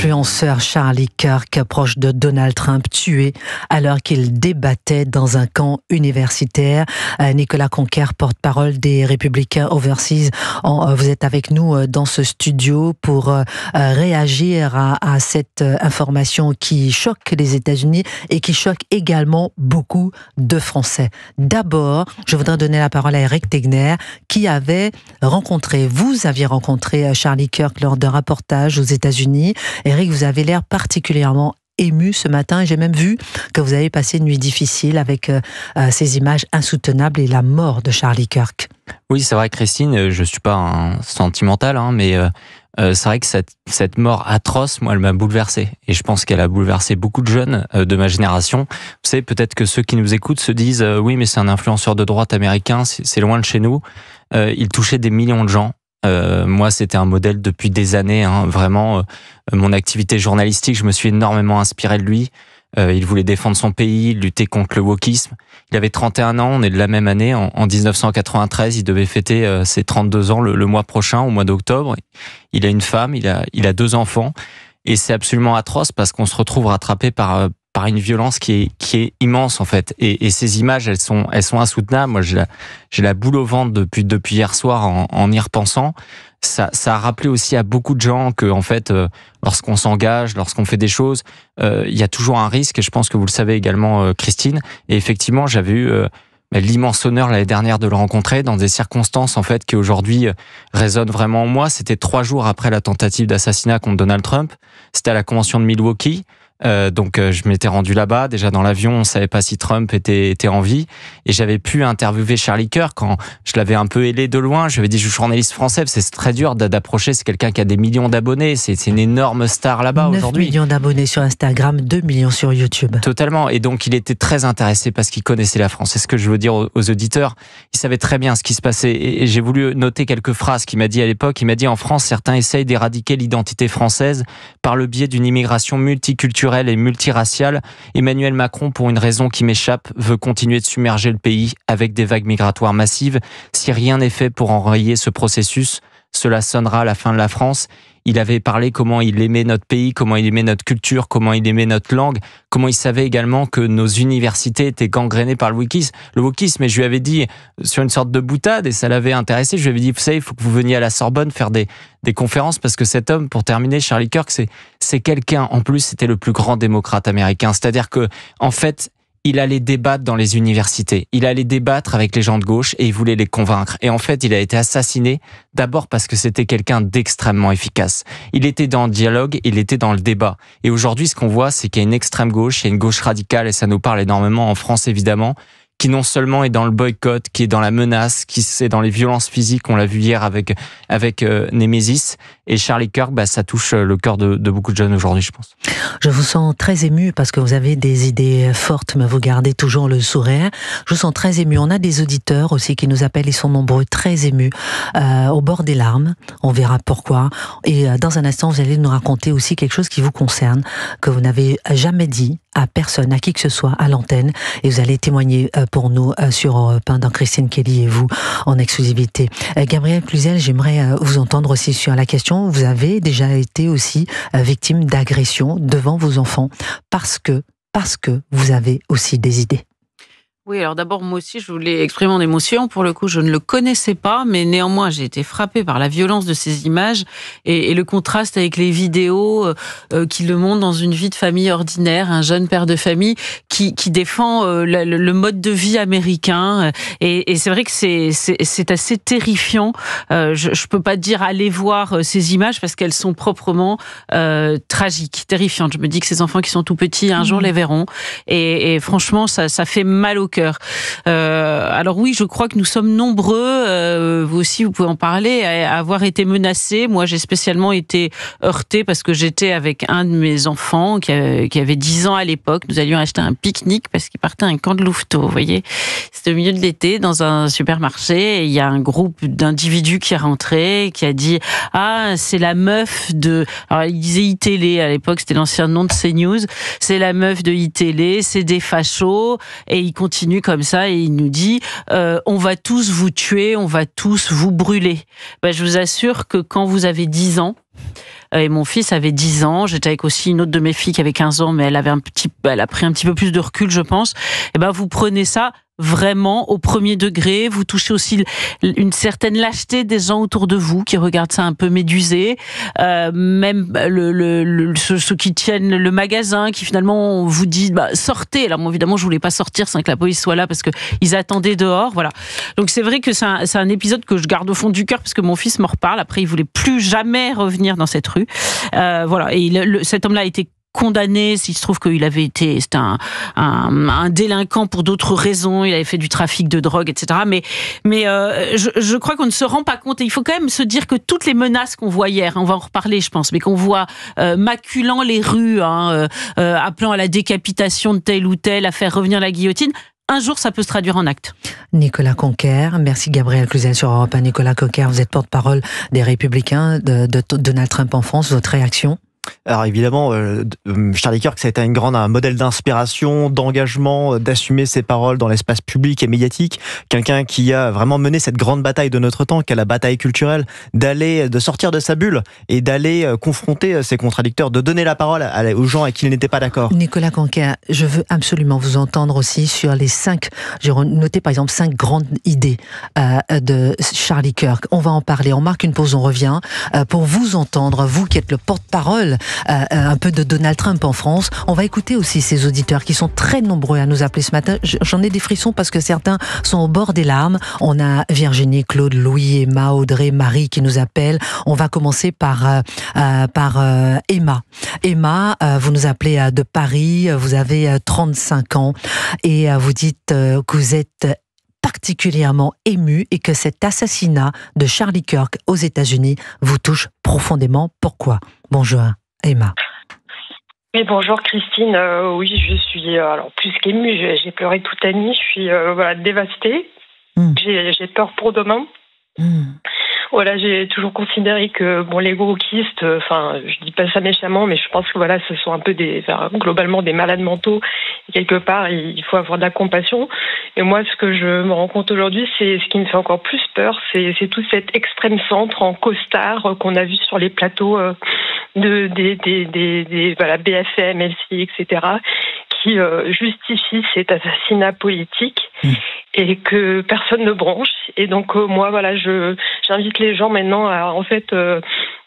L'influenceur Charlie Kirk, proche de Donald Trump, tué alors qu'il débattait dans un camp universitaire. Nicolas Conquer, porte-parole des Républicains Overseas, vous êtes avec nous dans ce studio pour réagir à cette information qui choque les États-Unis et qui choque également beaucoup de Français. D'abord, je voudrais donner la parole à Eric Tegner, qui vous aviez rencontré Charlie Kirk lors d'un reportage aux États-Unis. Eric, vous avez l'air particulièrement ému ce matin. J'ai même vu que vous avez passé une nuit difficile avec ces images insoutenables et la mort de Charlie Kirk. Oui, c'est vrai, Christine, je suis pas un sentimental, mais c'est vrai que cette mort atroce, moi, elle m'a bouleversé. Et je pense qu'elle a bouleversé beaucoup de jeunes de ma génération. Vous savez, peut-être que ceux qui nous écoutent se disent oui, mais c'est un influenceur de droite américain, c'est loin de chez nous. Il touchait des millions de gens. Moi, c'était un modèle depuis des années. Vraiment, mon activité journalistique, je me suis énormément inspiré de lui. Il voulait défendre son pays, lutter contre le wokisme. Il avait 31 ans, on est de la même année. En 1993, il devait fêter ses 32 ans le mois prochain, au mois d'octobre. Il a une femme, il a 2 enfants. Et c'est absolument atroce parce qu'on se retrouve rattrapé par une violence qui est immense, en fait. Et ces images, elles sont insoutenables. Moi, j'ai la boule au ventre depuis hier soir en y repensant. Ça a rappelé aussi à beaucoup de gens que, en fait, lorsqu'on s'engage, lorsqu'on fait des choses, il y a toujours un risque. Et je pense que vous le savez également, Christine. Et effectivement, j'avais eu l'immense honneur l'année dernière de le rencontrer dans des circonstances, en fait, qui aujourd'hui résonnent vraiment en moi. C'était 3 jours après la tentative d'assassinat contre Donald Trump. C'était à la convention de Milwaukee. Donc je m'étais rendu là-bas, déjà dans l'avion, on savait pas si Trump était en vie, et j'avais pu interviewer Charlie Kirk quand je l'avais un peu ailé de loin. Je lui avais dit, je suis journaliste français, c'est très dur d'approcher, c'est quelqu'un qui a des millions d'abonnés, c'est une énorme star là-bas aujourd'hui. 9 millions d'abonnés sur Instagram, 2 millions sur YouTube. Totalement, et donc il était très intéressé parce qu'il connaissait la France. C'est ce que je veux dire aux auditeurs, il savait très bien ce qui se passait, et j'ai voulu noter quelques phrases qu'il m'a dit à l'époque. Il m'a dit, en France, certains essayent d'éradiquer l'identité française par le biais d'une immigration multiculturelle et multiraciale. Emmanuel Macron, pour une raison qui m'échappe, veut continuer de submerger le pays avec des vagues migratoires massives. Si rien n'est fait pour enrayer ce processus, cela sonnera à la fin de la France. Il avait parlé comment il aimait notre pays, comment il aimait notre culture, comment il aimait notre langue, comment il savait également que nos universités étaient gangrénées par le wokisme. Et je lui avais dit, sur une sorte de boutade, et ça l'avait intéressé, je lui avais dit, vous savez, il faut que vous veniez à la Sorbonne faire des conférences, parce que cet homme, pour terminer, Charlie Kirk, c'est quelqu'un, en plus, c'était le plus grand démocrate américain. C'est-à-dire que, en fait, il allait débattre dans les universités, il allait débattre avec les gens de gauche et il voulait les convaincre. Et en fait, il a été assassiné d'abord parce que c'était quelqu'un d'extrêmement efficace. Il était dans le dialogue, il était dans le débat. Et aujourd'hui, ce qu'on voit, c'est qu'il y a une extrême gauche, il y a une gauche radicale, et ça nous parle énormément en France, évidemment, qui non seulement est dans le boycott, qui est dans la menace, qui est dans les violences physiques, on l'a vu hier avec Némésis. Et Charlie Kirk, ça touche le cœur de beaucoup de jeunes aujourd'hui, je pense. Je vous sens très ému parce que vous avez des idées fortes, mais vous gardez toujours le sourire. Je vous sens très ému. On a des auditeurs aussi qui nous appellent, ils sont nombreux, très émus, au bord des larmes. On verra pourquoi. Et dans un instant, vous allez nous raconter aussi quelque chose qui vous concerne, que vous n'avez jamais dit à personne, à qui que ce soit, à l'antenne. Et vous allez témoigner pour nous sur Europe 1, dans Christine Kelly et vous, en exclusivité. Gabriel Cluzel, j'aimerais vous entendre aussi sur la question. Vous avez déjà été aussi victime d'agression devant vos enfants parce que vous avez aussi des idées. Oui, alors d'abord, moi aussi, je voulais exprimer mon émotion. Pour le coup, je ne le connaissais pas, mais néanmoins, j'ai été frappée par la violence de ces images et le contraste avec les vidéos qui le montrent dans une vie de famille ordinaire, un jeune père de famille qui défend le mode de vie américain. Et c'est vrai que c'est assez terrifiant. Je peux pas dire aller voir ces images parce qu'elles sont proprement tragiques, terrifiantes. Je me dis que ces enfants qui sont tout petits, un jour les verront. Et franchement, ça fait mal au cœur. Alors oui, je crois que nous sommes nombreux, vous aussi vous pouvez en parler, à avoir été menacés. Moi, j'ai spécialement été heurtée parce que j'étais avec un de mes enfants qui avait 10 ans à l'époque. Nous allions acheter un pique-nique parce qu'il partait à un camp de louveteaux, vous voyez. C'était au milieu de l'été, dans un supermarché, et il y a un groupe d'individus qui est rentré, qui a dit « Ah, c'est la meuf de... » Alors, il disait iTélé à l'époque, c'était l'ancien nom de CNews. « C'est la meuf de iTélé, c'est des fachos. » Et il continue comme ça et il nous dit on va tous vous tuer, on va tous vous brûler. Je vous assure que quand vous avez 10 ans, Et mon fils avait 10 ans. J'étais avec aussi une autre de mes filles qui avait 15 ans, mais elle a pris un petit peu plus de recul, je pense. Et ben, vous prenez ça vraiment au premier degré. Vous touchez aussi une certaine lâcheté des gens autour de vous qui regardent ça un peu médusé. Même ceux qui tiennent le magasin, qui finalement vous disent sortez. Alors moi, évidemment, je voulais pas sortir sans que la police soit là parce que ils attendaient dehors. Voilà. Donc c'est vrai que c'est un épisode que je garde au fond du cœur parce que mon fils m'en reparle. Après, il voulait plus jamais revenir dans cette rue. Voilà. Et cet homme-là a été condamné, s'il se trouve c'était un délinquant pour d'autres raisons, il avait fait du trafic de drogue, etc. Mais je crois qu'on ne se rend pas compte, et il faut quand même se dire que toutes les menaces qu'on voit hier, on va en reparler je pense, mais qu'on voit maculant les rues, appelant à la décapitation de tel ou tel, à faire revenir la guillotine, un jour ça peut se traduire en acte. Nicolas Conquer, merci Gabriel Cluzel sur Europe 1. Nicolas Conquer, vous êtes porte-parole des Républicains de Donald Trump en France, votre réaction ? Alors évidemment, Charlie Kirk, ça a été un modèle d'inspiration, d'engagement, d'assumer ses paroles dans l'espace public et médiatique. Quelqu'un qui a vraiment mené cette grande bataille de notre temps, qui est la bataille culturelle, de sortir de sa bulle et d'aller confronter ses contradicteurs, de donner la parole aux gens à qui il n'était pas d'accord. Nicolas Conquer, je veux absolument vous entendre aussi sur les 5, j'ai noté par exemple 5 grandes idées de Charlie Kirk. On va en parler, on marque une pause, on revient pour vous entendre, vous qui êtes le porte-parole un peu de Donald Trump en France. On va écouter aussi ces auditeurs qui sont très nombreux à nous appeler ce matin. J'en ai des frissons parce que certains sont au bord des larmes. On a Virginie, Claude, Louis, Emma, Audrey, Marie qui nous appellent. On va commencer par Emma. Emma, vous nous appelez de Paris, vous avez 35 ans et vous dites que vous êtes particulièrement ému et que cet assassinat de Charlie Kirk aux États-Unis vous touche profondément. Pourquoi ? Bonjour Emma. Oui, bonjour Christine. Oui, je suis plus qu'émue. J'ai pleuré toute la nuit. Je suis dévastée. J'ai peur pour demain. Voilà, j'ai toujours considéré que les wokistes, je dis pas ça méchamment, mais je pense que ce sont un peu globalement des malades mentaux. Et quelque part, il faut avoir de la compassion. Et moi, ce que je me rends compte aujourd'hui, c'est ce qui me fait encore plus peur, c'est tout cet extrême centre en costard qu'on a vu sur les plateaux des BFM, LCI, etc., qui justifie cet assassinat politique et que personne ne bronche. Et donc moi, j'invite les gens maintenant à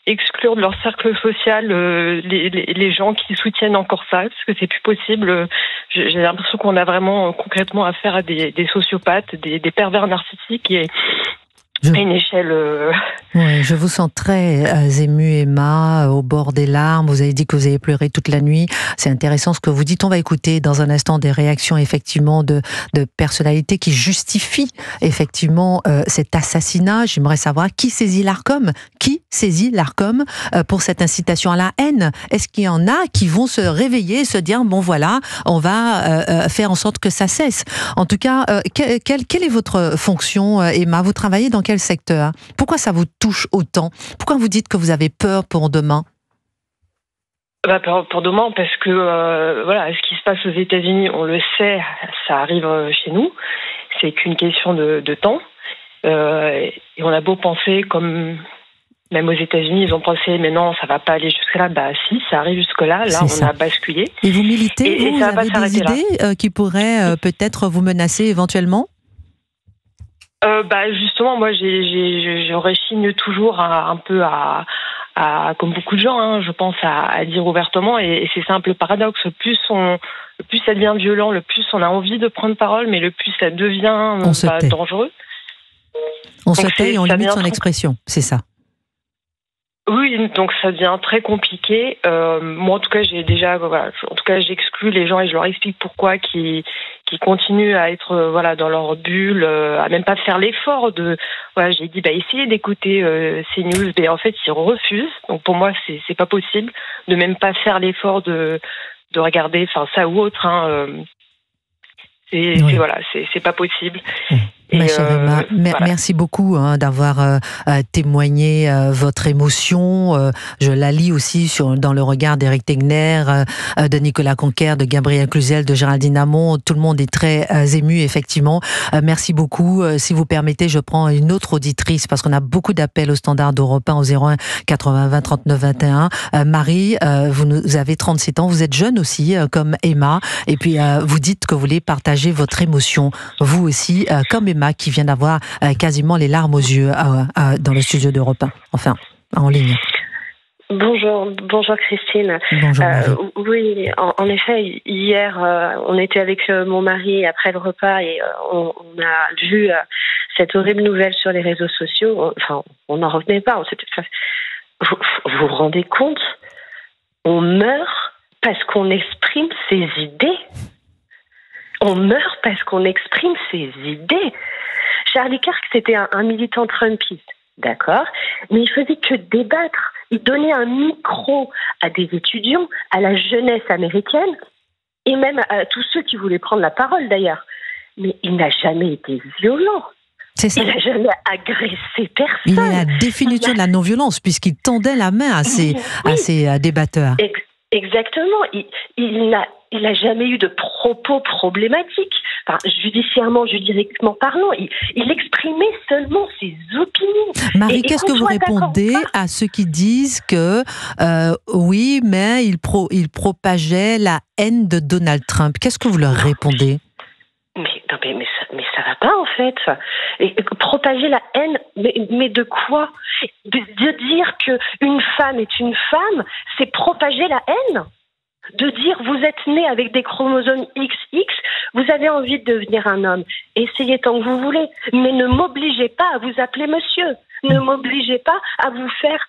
exclure de leur cercle social les gens qui soutiennent encore ça, parce que c'est plus possible. J'ai l'impression qu'on a vraiment concrètement affaire à des sociopathes, des pervers narcissiques et à une échelle... Oui, je vous sens très émue, Emma, au bord des larmes. Vous avez dit que vous avez pleuré toute la nuit. C'est intéressant ce que vous dites. On va écouter dans un instant des réactions effectivement de personnalités qui justifient effectivement cet assassinat. J'aimerais savoir qui saisit l'Arcom pour cette incitation à la haine. Est-ce qu'il y en a qui vont se réveiller et se dire bon voilà, on va faire en sorte que ça cesse. En tout cas, quelle est votre fonction, Emma ? Vous travaillez dans quel secteur ? Pourquoi ça vous touche autant ? Pourquoi vous dites que vous avez peur pour demain ? Pour demain, parce que ce qui se passe aux États-Unis, on le sait, ça arrive chez nous. C'est qu'une question de temps. Et on a beau penser comme... Même aux États-Unis, ils ont pensé, mais non, ça va pas aller jusque-là. Si, ça arrive jusque-là. Là, on a basculé. Et vous militez, vous avez des idées qui pourraient peut-être vous menacer éventuellement ? Justement, moi, je rechigne toujours un peu à comme beaucoup de gens, je pense, à dire ouvertement. Et c'est ça un peu le paradoxe. Plus ça devient violent, le plus on a envie de prendre parole, mais le plus ça devient dangereux. On se tait et on limite son expression, c'est ça. Oui, donc ça devient très compliqué. Moi, en tout cas, j'exclus les gens et je leur explique pourquoi qui continuent à être dans leur bulle, à même pas faire l'effort de. J'ai dit essayez d'écouter ces news, mais en fait ils refusent. Donc pour moi, c'est pas possible de même pas faire l'effort de regarder, ça ou autre. C'est pas possible. Ma chère Emma, merci beaucoup d'avoir témoigné votre émotion. Je la lis aussi dans le regard d'Éric Tegner, de Nicolas Conquer, de Gabriel Cluzel, de Géraldine Hamon. Tout le monde est très ému, effectivement. Merci beaucoup. Si vous permettez, je prends une autre auditrice parce qu'on a beaucoup d'appels au standard d'Europe 1 au 01 80 20 39 21. Marie, vous avez 37 ans, vous êtes jeune aussi, comme Emma, et puis vous dites que vous voulez partager votre émotion. Vous aussi, comme Emma, qui vient d'avoir quasiment les larmes aux yeux dans le studio d'Europe 1, enfin, en ligne. Bonjour Christine. Bonjour Marie. Oui, en effet, hier, on était avec mon mari après le repas et on a vu cette horrible nouvelle sur les réseaux sociaux. Enfin, on n'en revenait pas. Vous vous rendez compte? On meurt parce qu'on exprime ses idées. On meurt parce qu'on exprime ses idées. Charlie Kirk, c'était un militant trumpiste, d'accord, mais il faisait que débattre. Il donnait un micro à des étudiants, à la jeunesse américaine, et même à tous ceux qui voulaient prendre la parole d'ailleurs. Mais il n'a jamais été violent. C'est ça. Il n'a jamais agressé personne. Il est la définition de la non-violence, puisqu'il tendait la main à ses débatteurs. Exactement. Il n'a jamais eu de propos problématiques. Enfin, juridiquement parlant, il exprimait seulement ses opinions. Marie, qu'est-ce que vous répondez à ceux qui disent que oui, mais il propageait la haine de Donald Trump? Qu'est-ce que vous leur répondez? Mais ça va pas en fait. Et propager la haine, mais de quoi? De dire que une femme est une femme, c'est propager la haine. De dire vous êtes né avec des chromosomes XX, vous avez envie de devenir un homme. Essayez tant que vous voulez, mais ne m'obligez pas à vous appeler monsieur. Ne m'obligez pas à vous faire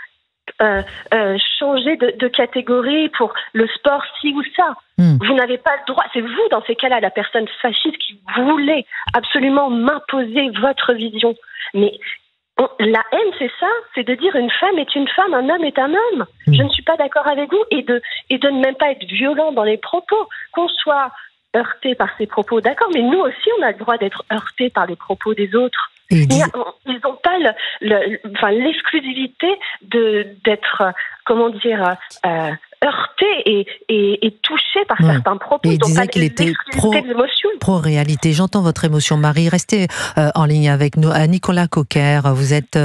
changer de catégorie pour le sport ci ou ça. Vous n'avez pas le droit. C'est vous, dans ces cas-là, la personne fasciste qui voulait absolument m'imposer votre vision. Mais la haine, c'est ça, c'est de dire une femme est une femme, un homme est un homme. Je ne suis pas d'accord avec vous et de ne même pas être violent dans les propos, qu'on soit heurté par ses propos, d'accord, mais nous aussi on a le droit d'être heurté par les propos des autres. Ils n'ont pas l'exclusivité d'être, heurté et touché par certains propos. Et il disait qu'il était pro-réalité. J'entends votre émotion, Marie. Restez en ligne avec nous. Nicolas Coquer, vous êtes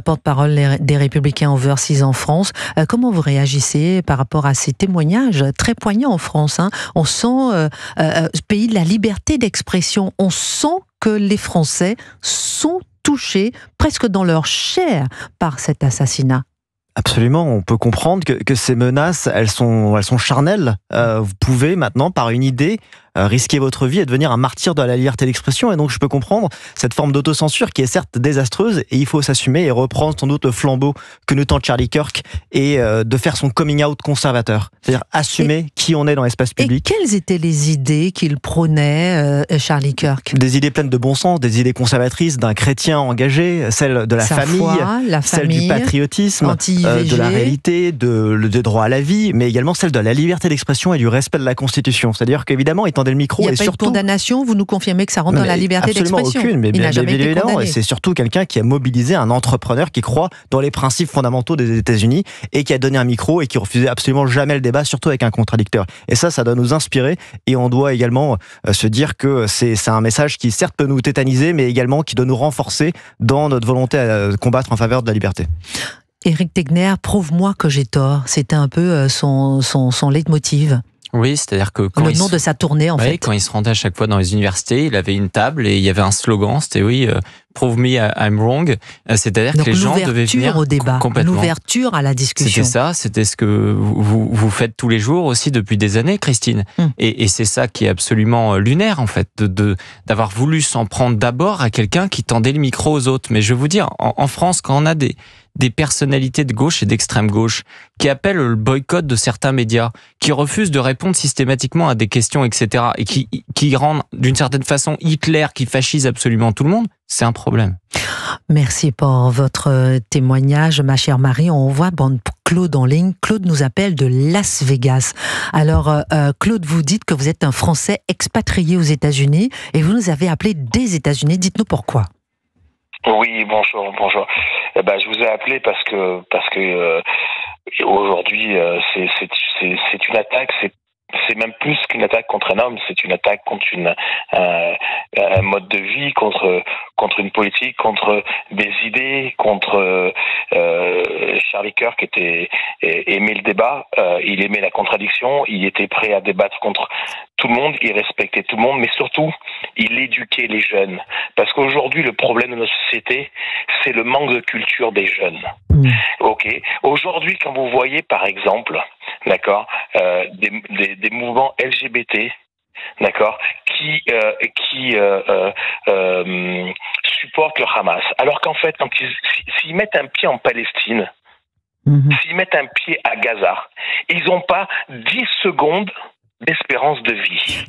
porte-parole des Républicains Overseas en France. Comment vous réagissez par rapport à ces témoignages très poignants en France, hein? On sent ce pays de la liberté d'expression. On sent que les Français sont touchés presque dans leur chair par cet assassinat. Absolument, on peut comprendre que ces menaces, elles sont charnelles. Vous pouvez maintenant, par une idée, risquer votre vie et devenir un martyr de la liberté d'expression. Et donc, je peux comprendre cette forme d'autocensure qui est certes désastreuse et il faut s'assumer et reprendre sans doute le flambeau que nous tend Charlie Kirk et de faire son coming out conservateur. C'est-à-dire assumer qui on est dans l'espace public. Et quelles étaient les idées qu'il prônait, Charlie Kirk? Des idées pleines de bon sens, des idées conservatrices d'un chrétien engagé, celles de la famille, celles du patriotisme, de la réalité, des droits à la vie, mais également celle de la liberté d'expression et du respect de la Constitution. C'est-à-dire qu'évidemment, il tendait le micro. Il n'y a pas eu de condamnation, vous nous confirmez que ça rentre dans la liberté d'expression? Absolument aucune, mais bien évidemment. Et c'est surtout quelqu'un qui a mobilisé un entrepreneur qui croit dans les principes fondamentaux des États-Unis et qui a donné un micro et qui refusait absolument jamais le débat, surtout avec un contradicteur. Et ça doit nous inspirer et on doit également se dire que c'est un message qui certes peut nous tétaniser, mais également qui doit nous renforcer dans notre volonté à combattre en faveur de la liberté. Éric Tegner, prouve-moi que j'ai tort. C'était un peu son leitmotiv. Oui, c'est-à-dire que quand le nom de sa tournée, en fait. Quand il se rendait à chaque fois dans les universités, il avait une table et il y avait un slogan, c'était prove me I'm wrong. C'est-à-dire que les gens devaient venir au débat, l'ouverture à la discussion. C'était ça, c'était ce que vous faites tous les jours aussi depuis des années, Christine. Et c'est ça qui est absolument lunaire, en fait, d'avoir voulu s'en prendre d'abord à quelqu'un qui tendait le micro aux autres. Mais je veux vous dire, en France, quand on a des personnalités de gauche et d'extrême gauche qui appellent le boycott de certains médias, qui refusent de répondre systématiquement à des questions, etc., et qui rendent d'une certaine façon Hitler, qui fascise absolument tout le monde, c'est un problème. Merci pour votre témoignage, ma chère Marie. On voit Claude en ligne. Claude nous appelle de Las Vegas. Alors, Claude, vous dites que vous êtes un Français expatrié aux États-Unis et vous nous avez appelé des États-Unis. Dites-nous pourquoi. Oui, bonjour. Je vous ai appelé parce que aujourd'hui, c'est une attaque. C'est même plus qu'une attaque contre un homme, c'est une attaque contre un mode de vie, contre une politique, contre des idées, contre Charlie Kirk aimait le débat, il aimait la contradiction, il était prêt à débattre contre tout le monde, il respectait tout le monde, mais surtout, il éduquait les jeunes. Parce qu'aujourd'hui, le problème de notre société, c'est le manque de culture des jeunes. Ok. Aujourd'hui, quand vous voyez, par exemple, d'accord, des mouvements LGBT, d'accord, qui supportent le Hamas, alors qu'en fait, quand s'ils mettent un pied en Palestine, s'ils mettent un pied à Gaza, ils n'ont pas 10 secondes d'espérance de vie.